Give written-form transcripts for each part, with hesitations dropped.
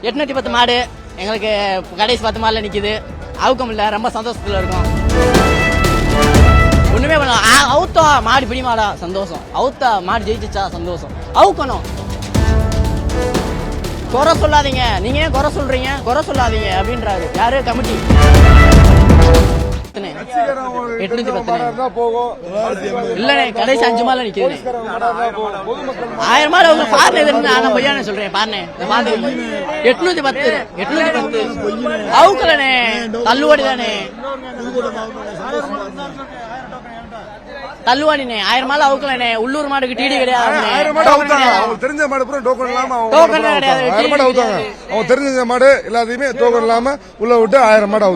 810 மாடு எங்களுக்கு கடைசி 10 மாடுல நிக்குது. அவுக்கம் இல்ல, ரொம்ப சந்தோஷத்துல இருக்கும். ஒண்ணுமே பண்ண அவுத்தா மாடு பிடி மாடா சந்தோஷம். அவுத்தா மாடு ஜெயிச்சிச்சா சந்தோஷம். அவுக்கணும். குறை சொல்லாதீங்க, நீங்க ஏன் குறை சொல்றீங்க? குறை சொல்லாதீங்க அப்படின்றாரு யாரு? கமிட்டி. 810 இல்லண்ணே, கடைசி 5 மாலை நிக்குது. 1000 மாடு அவங்க பாருன்னு நான் பொய்யானே சொல்றேன். பாருண்ணே 810 அவுக்கலண்ணே, தள்ளுவாடி தானே, தள்ளுவாடினே. 1000 மாலை அவுக்கலண்ணே. உள்ளூர் மாடுக்கு டிடி கிடையாது. தெரிஞ்ச மாடு டோக்கன் இல்லாம அவங்க தெரிஞ்ச மாடு எல்லாத்தையுமே டோக்கன் இல்லாம உள்ள விட்டு 1000 மாடு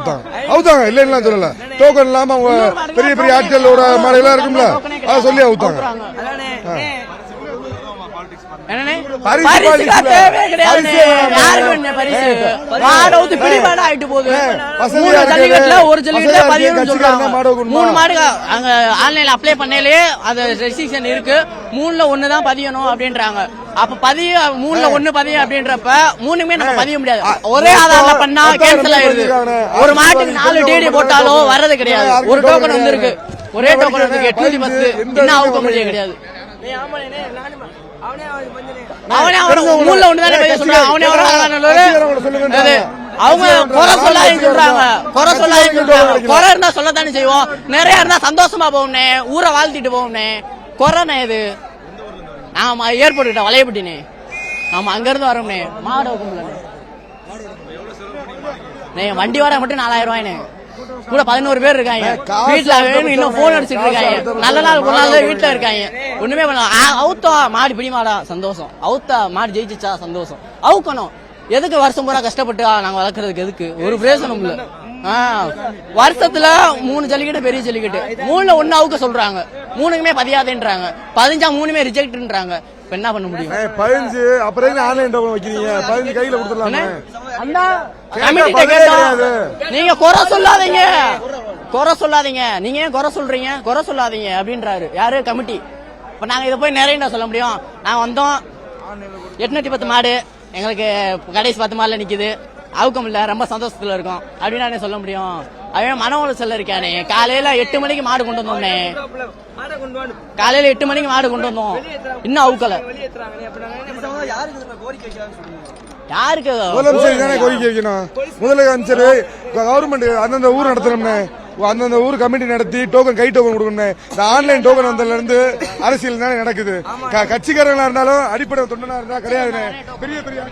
அவுத்தாங்க இல்லைன்னு சொல்லல. டோக்கன் இல்லாம அவங்க பெரிய பெரிய ஆட்களோட மாடு எல்லாம் இருக்கும்ல, அதை சொல்லி அவுத்தாங்க. அப்ளை பண்ணலே அது ரெஸ்ட்ரிக்ஷன் இருக்கு. 3ல 1 தான் பதியணும் அப்படின்றாங்க. அப்ப 3ல 1 பதியும் அப்படின்றப்ப 3மே நம்ம பதிய முடியாது. ஒரே ஆதார்ல பண்ணா கேன்சல் ஆயிருது. ஒரு மாட்டுக்கு 4 டிடி போட்டாலும் வர்றது கிடையாது. ஒரு டோக்கன் வந்திருக்கு, ஒரே டோக்கன் இருக்கு. 810 இன்னும் அவுக்க முடியாது கிடையாது. அவனே மூணுல ஒண்ணுதானே பையன் சொல்றான். அவனே அவங்க குறை சொல்லாதீங்க சொல்றாங்க. குறை சொல்லாதீங்க சொல்றாங்க. குறை இருந்தா சொல்லத்தானே செய்வோம். நிறைய இருந்தா சந்தோஷமா போவோம்னே, ஊரை வாழ்த்திட்டு போவோம்னே. குறைண்ணே இது. நாம ஏர்போர்ட் கிட்ட வளையப்பட்டினே, நாம அங்க இருந்து வரோம்னே. மாடு வைக்க முடியல. வண்டி வாடகை மட்டும் 4000 ரூபாய்னே. கூட 11 பேர் இருக்காங்க வீட்டுல. இன்னும் போன் அடிச்சுட்டு இருக்காங்க. நல்ல நாள் ஒரு நாள் வீட்டுல இருக்காங்க. ஒண்ணுமே பண்ண அவுத்தா மாடு பிடி மாடா சந்தோஷம். அவுத்தா மாடு ஜெயிச்சிச்சா சந்தோஷம். அவுக்கணும். எதுக்கு வருஷம் பூரா கஷ்டப்பட்டு நாங்க வளர்க்கறதுக்கு எதுக்கு? ஒரு பிரயோசனம் இல்ல. வருஷத்துல 3 ஜல்லிக்கட்டு பெரிய ஜல்லிக்கட்டு. 3ல 1 அவுக்க சொல்றாங்க. 3க்குமே பதியாதேன்றாங்க. 15 3மே ரிஜெக்ட்ன்றாங்க. இப்ப என்ன பண்ண முடியும்? 15 அப்புறம் ஆன்லைன் டோக்கன் வைக்கிறீங்க. 15 கையில கொடுத்துடலாமே. நீங்க குறை சொல்லாதீங்க, குறை சொல்லாதீங்க. நீங்க ஏன் குறை சொல்றீங்க? குறை சொல்லாதீங்க அப்படின்றாரு யாரு? கமிட்டி. இப்ப நாங்க இதை போய் நிறைய சொல்ல முடியும்? நாங்க வந்தோம். 810 மாடு எங்களுக்கு கடைசி 10 மாடுல நிக்குது. அவுக்கம் இல்ல, ரொம்ப சந்தோஷத்துல இருக்கும் அப்படின்னு சொல்ல முடியும். அவன் மன உளைச்சல் இருக்கானே. காலையில 8 மணிக்கு மாடு கொண்டு வந்தோம்னே. காலையில 8 மணிக்கு மாடு கொண்டு வந்தோம். இன்னும் அவுக்கல. யாருக்கு முதலமைச்சர் கோரிக்கை வைக்கணும்? முதலமைச்சர் கவர்மெண்ட் அந்தந்த ஊர் நடத்தணும்னு, அந்தந்த ஊர் கமிட்டி நடத்தி டோக்கன் கை டோக்கன் கொடுக்கணும். இந்த ஆன்லைன் டோக்கன் வந்ததுல இருந்து அரசியல் தானே நடக்குது. கட்சிக்காரங்களா இருந்தாலும் அடிப்படை தொண்டனா இருந்தா கிடையாது. பெரிய பெரிய